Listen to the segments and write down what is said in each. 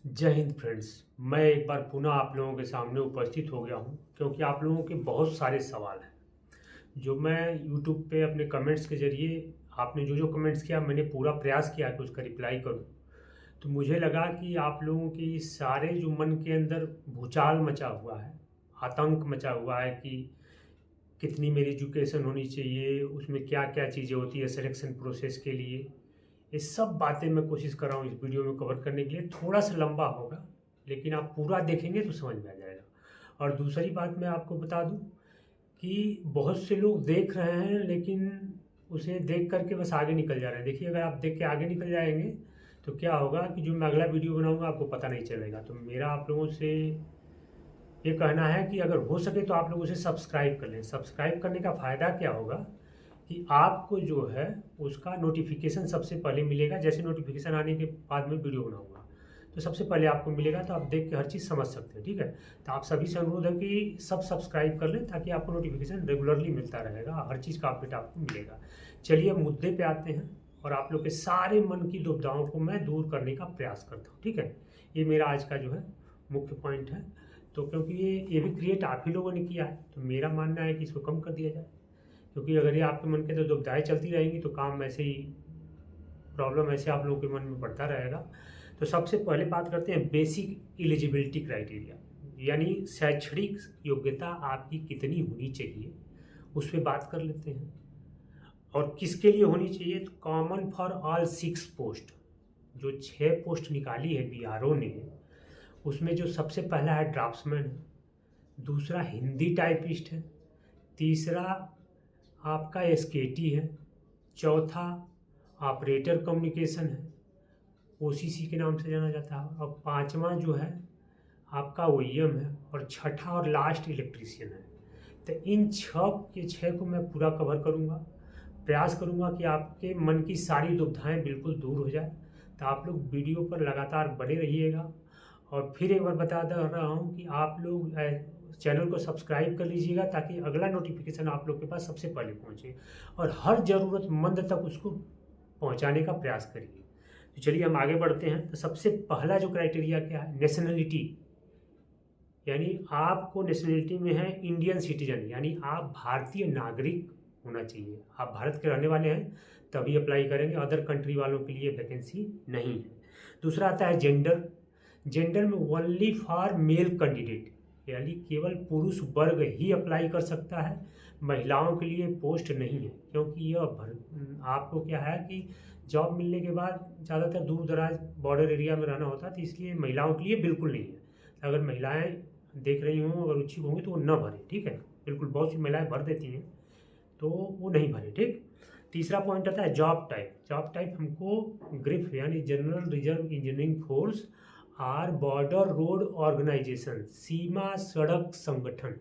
जय हिंद फ्रेंड्स। मैं एक बार पुनः आप लोगों के सामने उपस्थित हो गया हूं क्योंकि आप लोगों के बहुत सारे सवाल हैं जो मैं यूट्यूब पे अपने कमेंट्स के ज़रिए आपने जो जो कमेंट्स किया मैंने पूरा प्रयास किया कि उसका रिप्लाई करूं। तो मुझे लगा कि आप लोगों के सारे जो मन के अंदर भूचाल मचा हुआ है, आतंक मचा हुआ है कि कितनी मेरी एजुकेशन होनी चाहिए, उसमें क्या-क्या चीज़ें होती है सिलेक्शन प्रोसेस के लिए। ये सब बातें मैं कोशिश कर रहा हूँ इस वीडियो में कवर करने के लिए। थोड़ा-सा लंबा होगा, लेकिन आप पूरा देखेंगे तो समझ में आ जाएगा। और दूसरी बात मैं आपको बता दूँ कि बहुत से लोग देख रहे हैं, लेकिन उसे देख कर के बस आगे निकल जा रहे हैं। देखिए, अगर आप देख के आगे निकल जाएँगे, तो क्या होगा कि जो मैं अगला वीडियो बनाऊँगा आपको पता नहीं चलेगा। तो मेरा आप लोगों से ये कहना है कि अगर हो सके तो आप लोग उसे सब्सक्राइब कर लें। सब्सक्राइब करने का फ़ायदा क्या होगा कि आपको जो है उसका नोटिफिकेशन सबसे पहले मिलेगा। जैसे नोटिफिकेशन आने के बाद में वीडियो बनाऊंगा तो सबसे पहले आपको मिलेगा, तो आप देख के हर चीज़ समझ सकते हैं। ठीक है, तो आप सभी से अनुरोध है कि सब सब्सक्राइब कर लें ताकि आपको नोटिफिकेशन रेगुलरली मिलता रहेगा, हर चीज़ का अपडेट आपको मिलेगा। चलिए अब मुद्दे पे आते हैं और आप लोग के सारे मन की दुविधाओं को मैं दूर करने का प्रयास करता हूँ। ठीक है, ये मेरा आज का जो है मुख्य पॉइंट है। तो क्योंकि ये भी क्रिएट आप ही लोगों ने किया है, तो मेरा मानना है कि इसको कम कर दिया जाए। क्योंकि अगर ये आपके मन के अंदर दुविधाएँ चलती रहेंगी तो काम ऐसे ही, प्रॉब्लम ऐसे आप लोगों के मन में बढ़ता रहेगा। तो सबसे पहले बात करते हैं बेसिक एलिजिबिलिटी क्राइटेरिया, यानी शैक्षणिक योग्यता आपकी कितनी होनी चाहिए, उस पे बात कर लेते हैं। और किसके लिए होनी चाहिए, तो कॉमन फॉर ऑल 6 पोस्ट। जो 6 पोस्ट निकाली है बीआरओ ने, उसमें जो सबसे पहला है ड्राफ्ट्समैन है, दूसरा हिंदी टाइपिस्ट है, तीसरा आपका एसकेटी है, चौथा ऑपरेटर कम्युनिकेशन है, ओसीसी के नाम से जाना जाता है, और पांचवा जो है आपका ओईएम है, और छठा और लास्ट इलेक्ट्रीशियन है। तो इन 6 के 6 को मैं पूरा कवर करूँगा। प्रयास करूँगा कि आपके मन की सारी दुविधाएं बिल्कुल दूर हो जाए। तो आप लोग वीडियो पर लगातार बने रहिएगा। और फिर एक बार बता दे रहा हूँ कि आप लोग चैनल को सब्सक्राइब कर लीजिएगा ताकि अगला नोटिफिकेशन आप लोग के पास सबसे पहले पहुँचे और हर ज़रूरतमंद तक उसको पहुँचाने का प्रयास करिए। तो चलिए हम आगे बढ़ते हैं। तो सबसे पहला जो क्राइटेरिया क्या है, नेशनलिटी, यानी आपको नेशनलिटी में है इंडियन सिटीजन, यानी आप भारतीय नागरिक होना चाहिए। आप भारत के रहने वाले हैं तभी अप्लाई करेंगे, अदर कंट्री वालों के लिए वैकेंसी नहीं है। दूसरा आता है जेंडर। जेंडर में ओनली फॉर मेल कैंडिडेट, यानी केवल पुरुष वर्ग ही अप्लाई कर सकता है, महिलाओं के लिए पोस्ट नहीं है। क्योंकि यह आपको क्या है कि जॉब मिलने के बाद ज़्यादातर दूर दराज बॉर्डर एरिया में रहना होता है, तो इसलिए महिलाओं के लिए बिल्कुल नहीं है। अगर महिलाएं देख रही हों, अगर इच्छुक होंगी तो वो न भरें। ठीक है, बिल्कुल, बहुत सी महिलाएं भर देती हैं, तो वो नहीं भरे। ठीक। तीसरा पॉइंट आता है जॉब टाइप। जॉब टाइप हमको ग्रिफ यानी जनरल रिजर्व इंजीनियरिंग फोर्स आर बॉर्डर रोड ऑर्गेनाइजेशन, सीमा सड़क संगठन।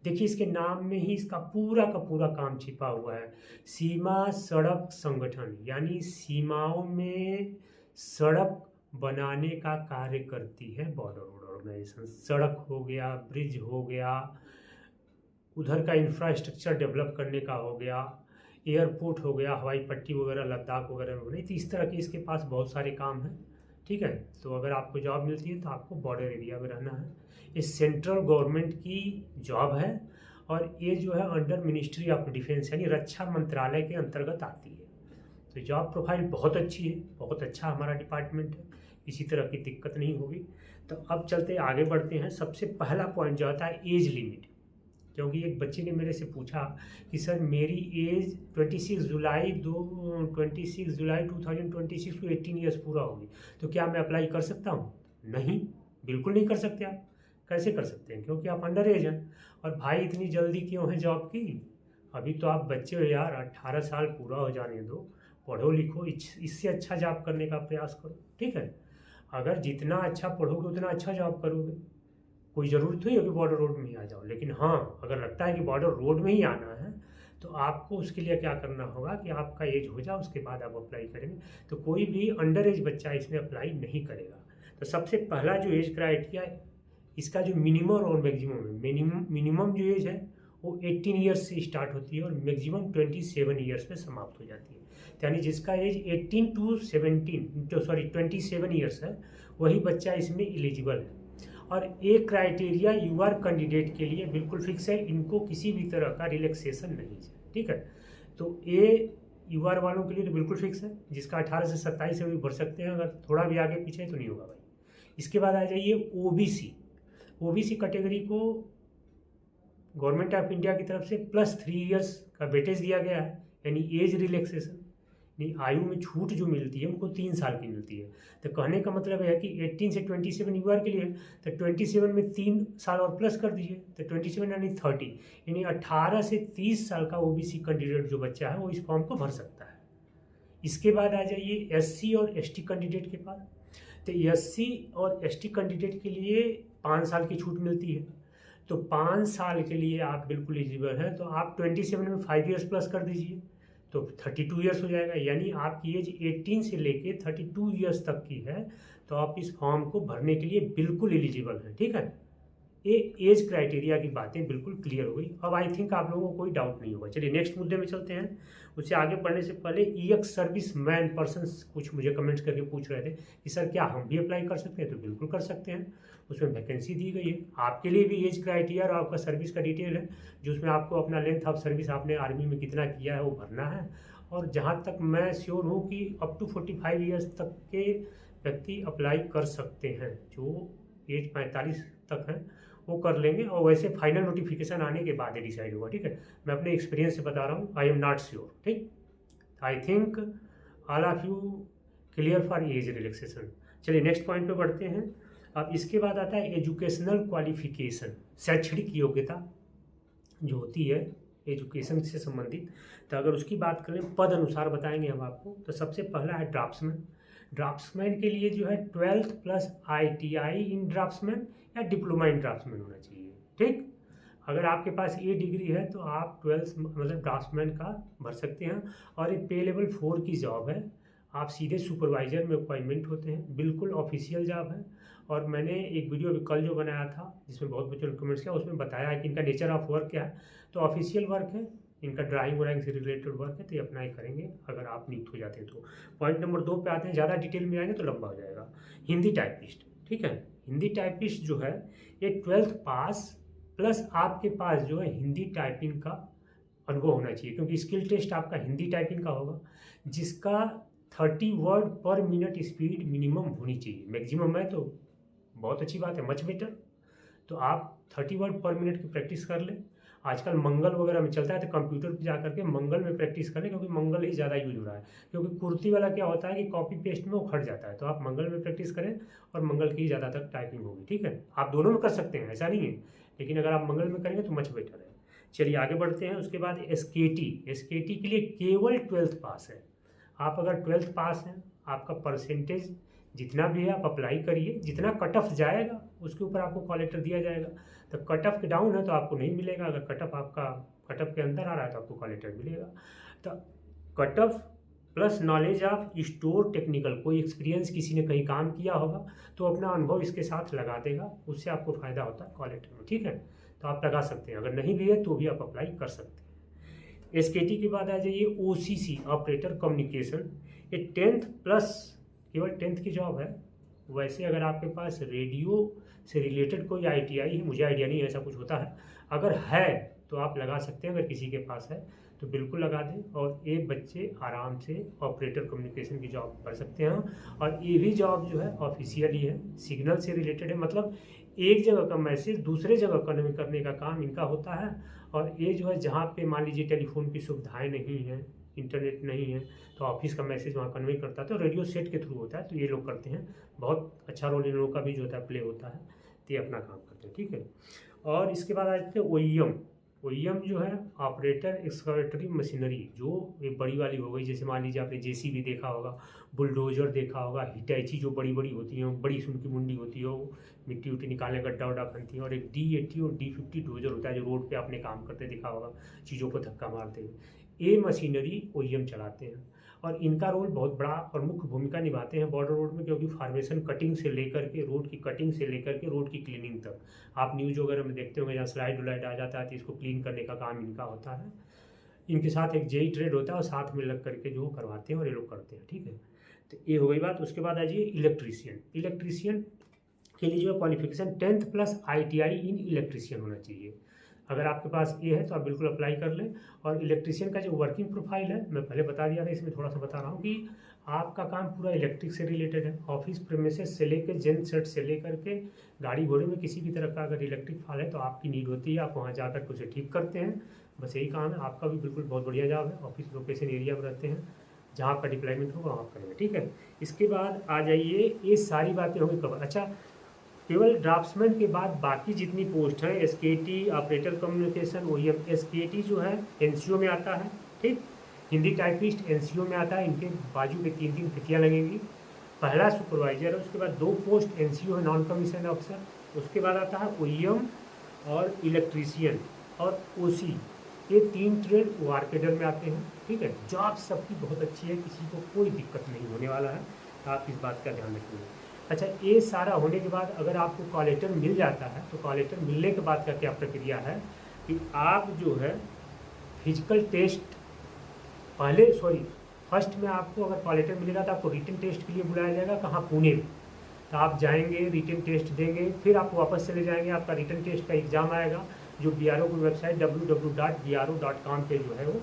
देखिए, इसके नाम में ही इसका पूरा का पूरा काम छिपा हुआ है। सीमा सड़क संगठन यानी सीमाओं में सड़क बनाने का कार्य करती है बॉर्डर रोड ऑर्गेनाइजेशन। सड़क हो गया, ब्रिज हो गया, उधर का इंफ्रास्ट्रक्चर डेवलप करने का हो गया, एयरपोर्ट हो गया, हवाई पट्टी वगैरह लद्दाख वगैरह में बनी। तो इस तरह के इसके पास बहुत सारे काम हैं। ठीक है, तो अगर आपको जॉब मिलती है तो आपको बॉर्डर एरिया में रहना है। ये सेंट्रल गवर्नमेंट की जॉब है और ये जो है अंडर मिनिस्ट्री ऑफ डिफेंस यानी रक्षा मंत्रालय के अंतर्गत आती है। तो जॉब प्रोफाइल बहुत अच्छी है, बहुत अच्छा हमारा डिपार्टमेंट है, किसी तरह की दिक्कत नहीं होगी। तो अब चलते आगे बढ़ते हैं। सबसे पहला पॉइंट जो आता है एज लिमिट। क्योंकि एक बच्चे ने मेरे से पूछा कि सर मेरी एज 26 जुलाई 2026 को 18 ईयर्स पूरा होगी, तो क्या मैं अप्लाई कर सकता हूँ? नहीं, बिल्कुल नहीं कर सकते आप। कैसे कर सकते हैं? क्योंकि आप अंडर एज हैं। और भाई इतनी जल्दी क्यों है जॉब की? अभी तो आप बच्चे हो यार, 18 साल पूरा हो जाने दो, पढ़ो लिखो, इससे अच्छा जॉब करने का प्रयास करो। ठीक है, अगर जितना अच्छा पढ़ोगे उतना अच्छा जॉब करोगे। कोई ज़रूरत नहीं है कि बॉर्डर रोड में ही आ जाओ, लेकिन हाँ, अगर लगता है कि बॉर्डर रोड में ही आना है तो आपको उसके लिए क्या करना होगा कि आपका एज हो जाए, उसके बाद आप अप्लाई करेंगे। तो कोई भी अंडर एज बच्चा इसमें अप्लाई नहीं करेगा। तो सबसे पहला जो एज क्राइटेरिया, इसका जो मिनिमम और मैक्सिमम है, मिनिमम जो एज है वो 18 ईयर्स से स्टार्ट होती है और मैक्सिमम 27 ईयर्स में समाप्त हो जाती है। यानी जिसका एज 18 टू 17 27 ईयर्स है वही बच्चा इसमें एलिजिबल है। और एक क्राइटेरिया यूआर कैंडिडेट के लिए बिल्कुल फिक्स है, इनको किसी भी तरह का रिलैक्सेशन नहीं है, ठीक है। तो ये यूआर वालों के लिए तो बिल्कुल फिक्स है, जिसका 18 से 27 में भी भर सकते हैं, अगर थोड़ा भी आगे पीछे तो नहीं होगा भाई। इसके बाद आ जाइए ओबीसी। ओबीसी कैटेगरी को गवर्नमेंट ऑफ इंडिया की तरफ से +3 इयर्स का वेटेज दिया गया है, यानी एज रिलैक्सेशन, नहीं आयु में छूट जो मिलती है उनको 3 साल की मिलती है। तो कहने का मतलब है कि 18 से 27 यूआर के लिए, तो 27 में 3 साल और प्लस कर दीजिए, तो 27 यानी 30, यानी 18 से 30 साल का ओबीसी कैंडिडेट जो बच्चा है वो इस फॉर्म को भर सकता है। इसके बाद आ जाइए एससी और एसटी कैंडिडेट के पास। तो एससी और एसटी कैंडिडेट के लिए 5 साल की छूट मिलती है, तो 5 साल के लिए आप बिल्कुल एलिजिबल हैं। तो आप 27 में 5 इयर्स प्लस कर दीजिए तो 32 इयर्स हो जाएगा, यानी आपकी एज 18 से लेके 32 इयर्स तक की है, तो आप इस फॉर्म को भरने के लिए बिल्कुल एलिजिबल हैं, ठीक है। ये एज क्राइटेरिया की बातें बिल्कुल क्लियर हो गई। अब आई थिंक आप लोगों को कोई डाउट नहीं होगा। चलिए नेक्स्ट मुद्दे में चलते हैं। उससे आगे बढ़ने से पहले ईएक्स सर्विस मैन पर्सन कुछ मुझे कमेंट्स करके पूछ रहे थे कि सर क्या हम भी अप्लाई कर सकते हैं, तो बिल्कुल कर सकते हैं। उसमें वैकेंसी दी गई है, आपके लिए भी एज क्राइटेरिया और आपका सर्विस का डिटेल है, जो उसमें आपको अपना लेंथ ऑफ सर्विस आपने आर्मी में कितना किया है वो भरना है। और जहाँ तक मैं श्योर हूँ कि अप टू 45 ईयर्स तक के व्यक्ति अप्लाई कर सकते हैं, जो एज 45 तक है वो कर लेंगे। और वैसे फाइनल नोटिफिकेशन आने के बाद ही डिसाइड होगा, ठीक है। मैं अपने एक्सपीरियंस से बता रहा हूँ, आई एम नॉट श्योर, ठीक। I think all of you clear for age relaxation. चलिए नेक्स्ट पॉइंट पे बढ़ते हैं। अब इसके बाद आता है एजुकेशनल क्वालिफिकेशन, शैक्षणिक योग्यता जो होती है एजुकेशन से संबंधित। तो अगर उसकी बात करें पद अनुसार बताएंगे हम आपको। तो सबसे पहला है ड्राफ्ट्समैन। ड्राफ्ट्समैन के लिए जो है 12th प्लस ITI इन ड्राफ्ट्समैन या डिप्लोमा इन ड्राफ्ट्समैन होना चाहिए, ठीक। अगर आपके पास ये डिग्री है तो आप 12th मतलब ड्राफ्ट्समैन का भर सकते हैं। और ये पे लेवल 4 की जॉब है, आप सीधे सुपरवाइजर में अपॉइंटमेंट होते हैं, बिल्कुल ऑफिशियल जॉब है। और मैंने एक वीडियो अभी कल जो बनाया था जिसमें बहुत बच्चों ने कमेंट्स किया, उसमें बताया है कि इनका नेचर ऑफ वर्क क्या है। तो ऑफिशियल वर्क है, इनका ड्राइंग व्राइंग से रिलेटेड वर्क है, तो ये अप्लाई करेंगे अगर आप नियुक्त हो जाते हैं तो। पॉइंट नंबर 2 पे आते हैं, ज़्यादा डिटेल में आएंगे तो लंबा हो जाएगा। हिंदी टाइपिस्ट, ठीक है। हिंदी टाइपिस्ट जो है ये 12th पास प्लस आपके पास जो है हिंदी टाइपिंग का अनुभव होना चाहिए, क्योंकि स्किल टेस्ट आपका हिंदी टाइपिंग का होगा, जिसका 30 वर्ड पर मिनट स्पीड मिनिमम होनी चाहिए। मैक्सिमम है तो बहुत अच्छी बात है, मच बेटर। तो आप 30 वर्ड पर मिनट की प्रैक्टिस कर लें। आजकल मंगल वगैरह में चलता है, तो कंप्यूटर पे जा करके मंगल में प्रैक्टिस करें, क्योंकि मंगल ही ज़्यादा यूज हो रहा है। क्योंकि कुर्ती वाला क्या होता है कि कॉपी पेस्ट में वो खट जाता है, तो आप मंगल में प्रैक्टिस करें और मंगल की ज़्यादातर टाइपिंग होगी, ठीक है। आप दोनों में कर सकते हैं, ऐसा नहीं है, लेकिन अगर आप मंगल में करेंगे तो मच बेटर है। चलिए आगे बढ़ते हैं। उसके बाद SKT के लिए केवल 12th पास है। आप अगर 12th पास हैं, आपका परसेंटेज जितना भी है आप अप्लाई करिए, जितना कट ऑफ जाएगा उसके ऊपर आपको कॉल लेटर दिया जाएगा। तो कट ऑफ के डाउन है तो आपको नहीं मिलेगा, अगर कट ऑफ आपका कट ऑफ के अंदर आ रहा है तो आपको कॉल लेटर मिलेगा। तो cut off plus knowledge of store technical, कोई एक्सपीरियंस किसी ने कहीं काम किया होगा तो अपना अनुभव इसके साथ लगा देगा, उससे आपको फ़ायदा होता है कॉल लेटर में, ठीक है। तो आप लगा सकते हैं, अगर नहीं भी है तो भी आप अप्लाई कर सकते हैं। SKT के बाद आ जाइए OCC ऑपरेटर कम्युनिकेशन। ये 10th प्लस केवल 10th की जॉब है। वैसे अगर आपके पास रेडियो से रिलेटेड कोई ITI है, मुझे आइडिया नहीं है ऐसा कुछ होता है, अगर है तो आप लगा सकते हैं, अगर किसी के पास है तो बिल्कुल लगा दें। और ये बच्चे आराम से ऑपरेटर कम्युनिकेशन की जॉब कर सकते हैं। और ये भी जॉब जो है ऑफिशियल ही है, सिग्नल से रिलेटेड है, मतलब एक जगह का मैसेज दूसरे जगह कन्वे करने का काम इनका होता है। और ये जो है जहाँ पे मान लीजिए टेलीफोन की सुविधाएँ नहीं हैं, इंटरनेट नहीं है, तो ऑफिस का मैसेज वहाँ कन्वे करता है, तो रेडियो सेट के थ्रू होता है, तो ये लोग करते हैं। बहुत अच्छा रोल इन लोगों का भी जो होता है प्ले होता है, तो ये अपना काम करते हैं, ठीक है। और इसके बाद आ जाते हैं OEM जो है ऑपरेटर एक्सकवेटरी मशीनरी, जो ये बड़ी वाली हो गई, जैसे मान लीजिए आपने JCB देखा होगा, बुलडोजर देखा होगा, हिटैची जो बड़ी बड़ी होती हैं, बड़ी सुन की मुंडी होती है, वो मिट्टी उट्टी निकालने गड्ढा उड्ढा खनती हैं। और एक D80 और D50 डोजर होता है, जो रोड पे आपने काम करते देखा होगा, चीज़ों को धक्का मारते हुए। ये मशीनरी OEM चलाते हैं और इनका रोल बहुत बड़ा और मुख्य भूमिका निभाते हैं बॉर्डर रोड में, क्योंकि फार्मेशन कटिंग से लेकर के रोड की कटिंग से लेकर के रोड की क्लीनिंग तक, आप न्यूज़ वगैरह में देखते होंगे जहाँ स्लाइड उलाइड आ जाता है तो इसको क्लीन करने का काम इनका होता है। इनके साथ एक JE ट्रेड होता है और साथ में लग करके जो करवाते हैं और ये लोग करते हैं, ठीक है। तो ये हो गई बात। उसके बाद आ जाइए इलेक्ट्रीशियन। इलेक्ट्रीशियन के लिए जो है क्वालिफिकेशन 10th प्लस ITI इन इलेक्ट्रीशियन होना चाहिए। अगर आपके पास ये है तो आप बिल्कुल अप्लाई कर लें। और इलेक्ट्रीशियन का जो वर्किंग प्रोफाइल है मैं पहले बता दिया था, इसमें थोड़ा सा बता रहा हूँ कि आपका काम पूरा इलेक्ट्रिक से रिलेटेड है। ऑफिस प्रेमिसेस से लेकर जेन सेट से लेकर के गाड़ी घोड़े में किसी भी तरह का अगर इलेक्ट्रिक फॉल्ट है तो आपकी नीड होती है, आप वहाँ जाकर के उसे ठीक करते हैं। बस यही काम है आपका भी। बिल्कुल बहुत बढ़िया जॉब है। ऑफिस लोकेशन एरिया में रहते हैं, जहाँ आपका डिप्लॉयमेंट होगा वहाँ करेंगे, ठीक है। इसके बाद आ जाइए, ये सारी बातें होंगी कवर। अच्छा, केवल ड्राफ्ट्समैन के बाद बाकी जितनी पोस्ट हैं, SKT, operator communication, OEM, SKT जो है NCO में आता है, ठीक। हिंदी टाइपिस्ट NCO में आता है, इनके बाजू पे 3-3 फीतियाँ लगेंगी। पहला सुपरवाइजर है, उसके बाद 2 पोस्ट NCO है, नॉन कमीशन ऑफिसर। उसके बाद आता है OEM और इलेक्ट्रीशियन और OC। ये 3 ट्रेड वार्केडर में आते हैं, ठीक है। जॉब सबकी बहुत अच्छी है, किसी को कोई दिक्कत नहीं होने वाला है, आप इस बात का ध्यान रखिए। अच्छा, ये सारा होने के बाद अगर आपको कॉल लेटर मिल जाता है तो कॉल लेटर मिलने के बाद का क्या प्रक्रिया है कि आप जो है फिजिकल टेस्ट फर्स्ट में आपको अगर कॉल लेटर मिलेगा तो आपको रिटन टेस्ट के लिए बुलाया जाएगा, कहाँ, पुणे में। तो आप जाएंगे, रिटन टेस्ट देंगे, फिर आप वापस चले जाएंगे, आपका रिटन टेस्ट का एग्ज़ाम आएगा जो BRO की वेबसाइट www.bro.com पे जो है वो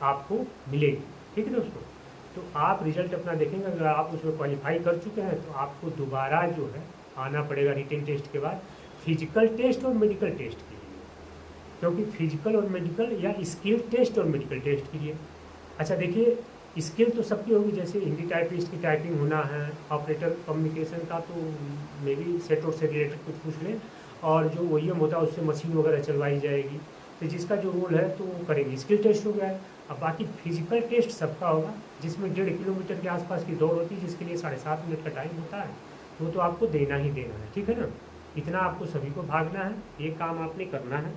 आपको मिलेगी, ठीक है दोस्तों। तो आप रिजल्ट अपना देखेंगे, अगर आप उसमें क्वालिफाई कर चुके हैं तो आपको दोबारा जो है आना पड़ेगा रिटन टेस्ट के बाद फिजिकल टेस्ट और मेडिकल टेस्ट के लिए, क्योंकि फिजिकल और मेडिकल या स्किल टेस्ट और मेडिकल टेस्ट के लिए। अच्छा देखिए, स्किल तो सबकी होगी, जैसे हिंदी टाइपिस्ट की टाइपिंग होना है, ऑपरेटर कम्युनिकेशन का तो मे बी सेट से रिलेटेड कुछ पूछ लें, और जो OEM होता है उससे मशीन वगैरह चलवाई जाएगी, तो जिसका जो रोल है तो वो करेंगे। स्किल टेस्ट हो गया है। अब बाकी फिजिकल टेस्ट सबका होगा, जिसमें 1.5 किलोमीटर के आसपास की दौड़ होती है, जिसके लिए 7.5 मिनट का टाइम होता है, वो तो आपको देना ही देना है, ठीक है ना। इतना आपको सभी को भागना है, ये काम आपने करना है।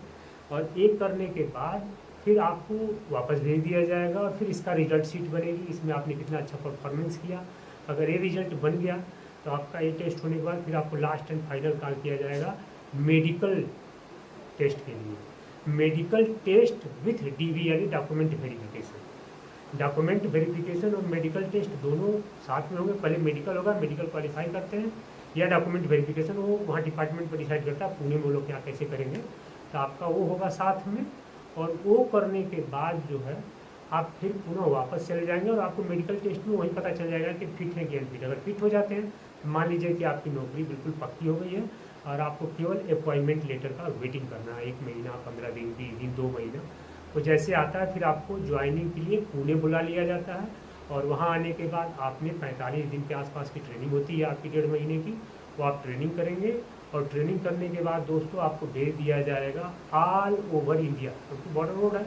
और एक करने के बाद फिर आपको वापस भेज दिया जाएगा और फिर इसका रिजल्ट शीट बनेगी, इसमें आपने कितना अच्छा परफॉर्मेंस किया। अगर ये रिजल्ट बन गया तो आपका ये टेस्ट होने के बाद फिर आपको लास्ट एंड फाइनल कॉल किया जाएगा मेडिकल टेस्ट के लिए। मेडिकल टेस्ट विथ DV यानी डॉक्यूमेंट वेरिफिकेशन। डॉक्यूमेंट वेरिफिकेशन और मेडिकल टेस्ट दोनों साथ में होंगे। पहले मेडिकल होगा, मेडिकल क्वालिफाई करते हैं, या डॉक्यूमेंट वेरिफिकेशन वो वहाँ डिपार्टमेंट पर डिसाइड करता है, पुणे में वो लोग क्या कैसे करेंगे। तो आपका वो होगा साथ में, और वो करने के बाद जो है आप फिर पुनः वापस चले जाएंगे और आपको मेडिकल टेस्ट में वही पता चल जाएगा कि फिट है कि अनफिट। अगर फिट हो जाते हैं तो मान लीजिए कि आपकी नौकरी बिल्कुल पक्की हो गई है और आपको केवल अपॉइंटमेंट लेटर का वेटिंग करना है, 1 महीना, 15 दिन, 20 दिन, 2 महीना। तो जैसे आता है फिर आपको ज्वाइनिंग के लिए पुणे बुला लिया जाता है, और वहाँ आने के बाद आपने 45 दिन के आसपास की ट्रेनिंग होती है आपकी 1.5 महीने की, वो आप ट्रेनिंग करेंगे। और ट्रेनिंग करने के बाद दोस्तों आपको भेज दिया जाएगा ऑल ओवर इंडिया, क्योंकि बॉर्डर रोड है,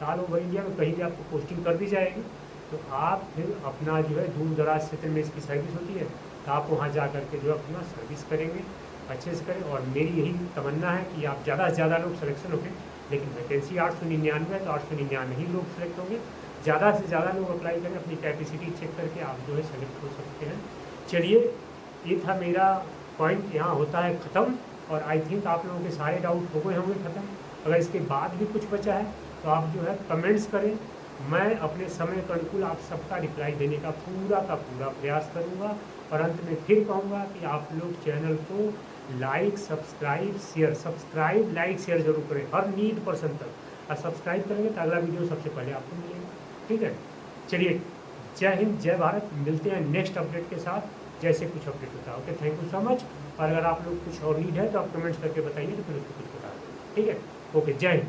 ऑल ओवर इंडिया में कहीं भी आपको पोस्टिंग कर दी जाएगी। तो आप फिर अपना जो है दूर दराज क्षेत्र में इसकी सर्विस होती है, तो आप वहाँ जा करके जो अपना सर्विस करेंगे, अच्छे से करें। और मेरी यही तमन्ना है कि आप ज़्यादा से ज़्यादा लोग सिलेक्शन होंगे, लेकिन वैकेंसी 899 है तो 899 ही लोग सेलेक्ट होंगे। ज़्यादा से ज़्यादा लोग अप्लाई करें, अपनी कैपेसिटी चेक करके आप जो है सेलेक्ट हो सकते हैं। चलिए, ये था मेरा पॉइंट, यहाँ होता है ख़त्म। और आई थिंक आप लोगों के सारे डाउट हो गए होंगे ख़त्म। अगर इसके बाद भी कुछ बचा है तो आप जो है कमेंट्स करें, मैं अपने समय के अनुकूल आप सबका रिप्लाई देने का पूरा प्रयास करूँगा। और अंत में फिर कहूँगा कि आप लोग चैनल को लाइक, सब्सक्राइब, लाइक, शेयर जरूर करें हर नीड पर्सन तक। और सब्सक्राइब करेंगे तो अगला वीडियो सबसे पहले आपको मिलेगा, ठीक है। चलिए, जय हिंद, जय भारत। मिलते हैं नेक्स्ट अपडेट के साथ, जैसे कुछ अपडेट होता है। Okay, thank you so much. और अगर आप लोग कुछ और नीड है तो आप कमेंट्स करके बताइए, तो फिर उसको कुछ बता दें, ठीक है। ओके, जय हिंद।